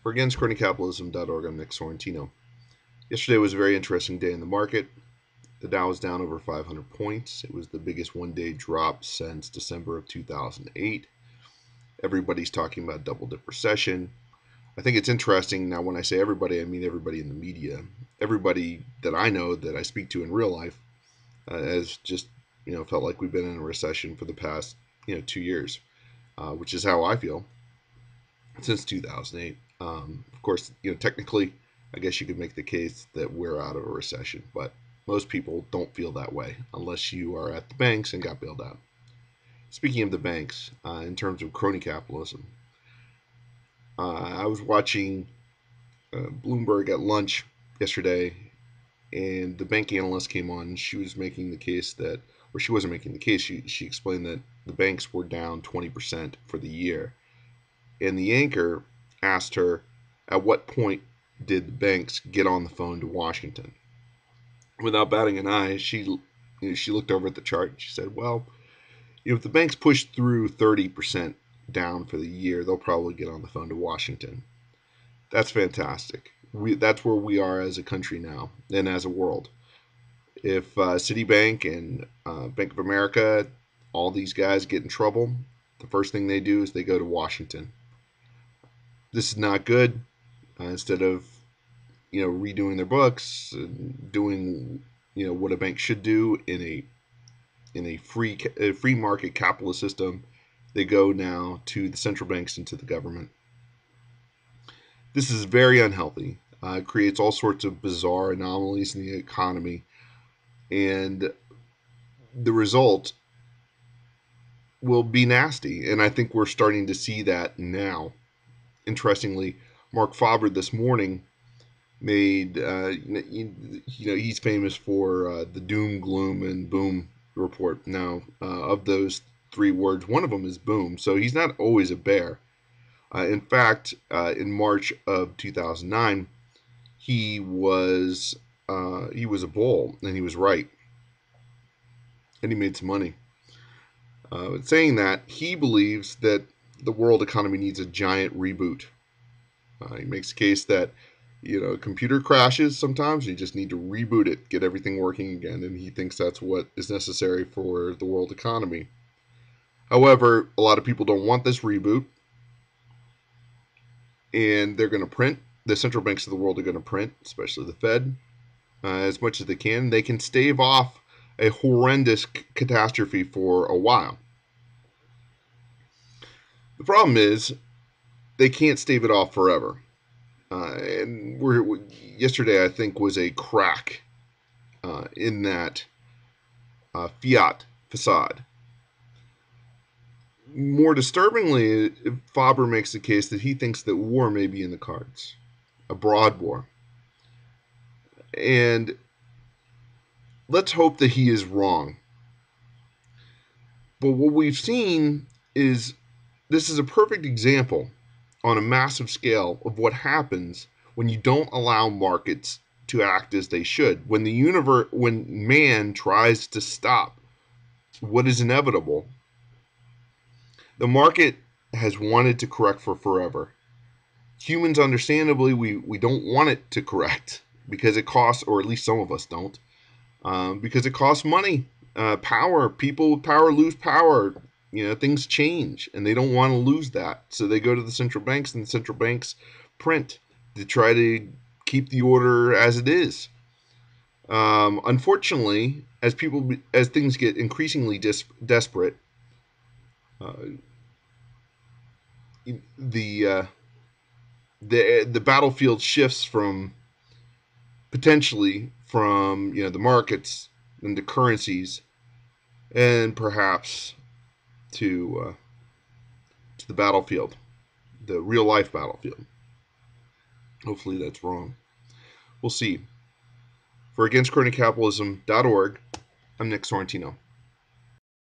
For againstcronycapitalism.org, I'm Nick Sorrentino. Yesterday was a very interesting day in the market. The Dow was down over 500 points. It was the biggest one-day drop since December of 2008. Everybody's talking about double-dip recession. I think it's interesting. Now, when I say everybody, I mean everybody in the media. Everybody that I know, that I speak to in real life, has just felt like we've been in a recession for the past 2 years, which is how I feel since 2008. Of course, technically, I guess you could make the case that we're out of a recession, but most people don't feel that way unless you are at the banks and got bailed out. Speaking of the banks, in terms of crony capitalism, I was watching Bloomberg at lunch yesterday, and the bank analyst came on. And she was making the case that, or she wasn't making the case, she explained that the banks were down 20% for the year. And the anchor asked her, at what point did the banks get on the phone to Washington? Without batting an eye, she looked over at the chart and she said, well, if the banks push through 30% down for the year, they'll probably get on the phone to Washington. That's fantastic. That's where we are as a country now and as a world. If Citibank and Bank of America, all these guys get in trouble, the first thing they do is they go to Washington. This is not good. Instead of redoing their books, doing what a bank should do in a free market capitalist system, they go now to the central banks and to the government. This is very unhealthy. It creates all sorts of bizarre anomalies in the economy, and the result will be nasty. And I think we're starting to see that now. Interestingly, Marc Faber this morning made, he's famous for the doom, gloom, and boom report. Now, of those three words, one of them is boom, so he's not always a bear. In fact, in March of 2009, he was a bull, and he was right, and he made some money. Saying that, he believes that the world economy needs a giant reboot. He makes the case that a computer crashes sometimes, you just need to reboot it, get everything working again, and he thinks that's what is necessary for the world economy. However, a lot of people don't want this reboot, and they're going to print. The central banks of the world are going to print, especially the Fed, as much as they can. They can stave off a horrendous catastrophe for a while. The problem is they can't stave it off forever. And yesterday, I think, was a crack in that fiat facade. More disturbingly, Faber makes the case that he thinks that war may be in the cards, a broad war. And let's hope that he is wrong. But what we've seen is this is a perfect example on a massive scale of what happens when you don't allow markets to act as they should. When man tries to stop what is inevitable, the market has wanted to correct for forever. Humans, understandably, we don't want it to correct because it costs, or at least some of us don't, because it costs money, power. People with power lose power. Things change, and they don't want to lose that. So they go to the central banks, and the central banks print to try to keep the order as it is. Unfortunately, as things get increasingly desperate, the battlefield shifts potentially from the markets into currencies, and perhaps to the battlefield, the real life battlefield. Hopefully that's wrong. We'll see. For againstcronycapitalism.org, I'm Nick Sorrentino.